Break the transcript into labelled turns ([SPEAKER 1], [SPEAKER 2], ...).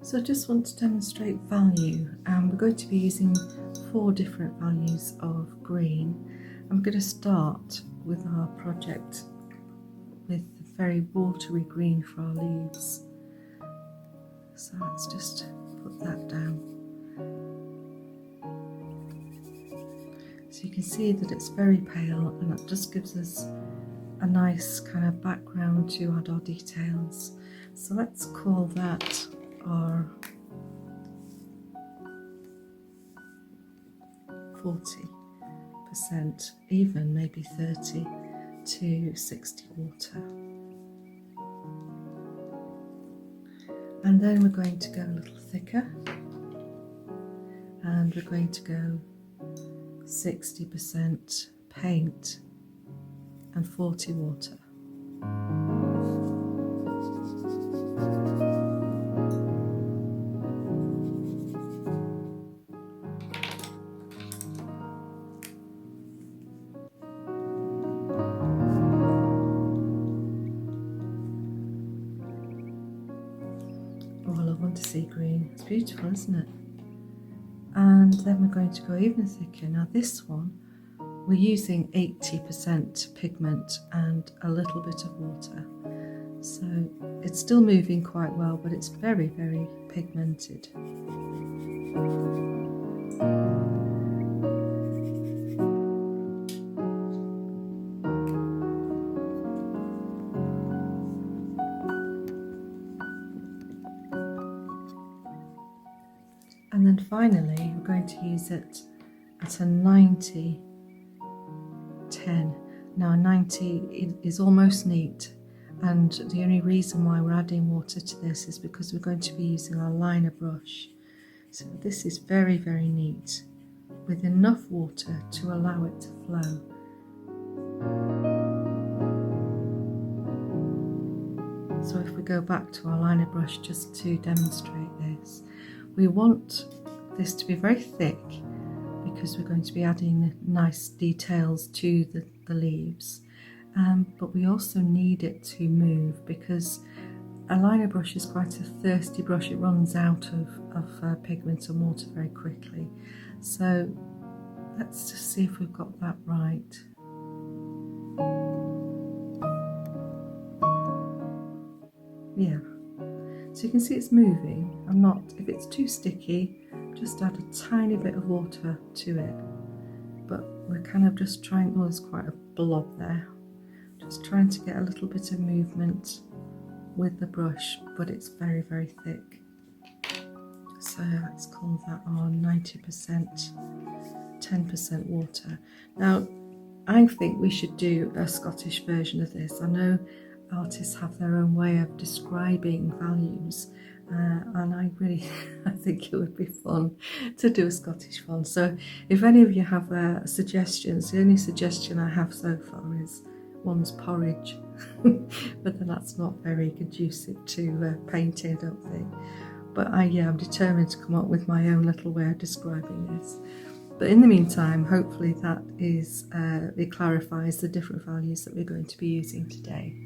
[SPEAKER 1] So I just want to demonstrate value, and we're going to be using 4 different values of green. I'm going to start with our project with very watery green for our leaves. So let's just put that down. So you can see that it's very pale, and that just gives us a nice kind of background to add our details. So let's call that our 40%, even maybe 30 to 60 water. And then we're going to go a little thicker, and we're going to go 60% paint and 40 water. Oh, I love want to see green. It's beautiful, isn't it? And then we're going to go even thicker. Now this one, we're using 80% pigment and a little bit of water. So it's still moving quite well, but it's very, very pigmented. And then finally, we're going to use it at a 90-10. Now 90 is almost neat, and the only reason why we're adding water to this is because we're going to be using our liner brush. So this is very, very neat, with enough water to allow it to flow. So if we go back to our liner brush just to demonstrate this, we want this to be very thick because we're going to be adding nice details to the leaves, but we also need it to move because a liner brush is quite a thirsty brush. It runs out of pigment and water very quickly. So let's just see if we've got that right. Yeah. So you can see it's moving. If it's too sticky, just add a tiny bit of water to it. But we're kind of just trying, oh, there's quite a blob there. Just trying to get a little bit of movement with the brush, but it's very, very thick. So let's call that our 90%, 10% water. Now, I think we should do a Scottish version of this. I know artists have their own way of describing values, and I think it would be fun to do a Scottish one. So if any of you have suggestions, the only suggestion I have so far is one's porridge, but then that's not very conducive to painting, I don't think. But I'm determined to come up with my own little way of describing this. But in the meantime, hopefully that it clarifies the different values that we're going to be using today.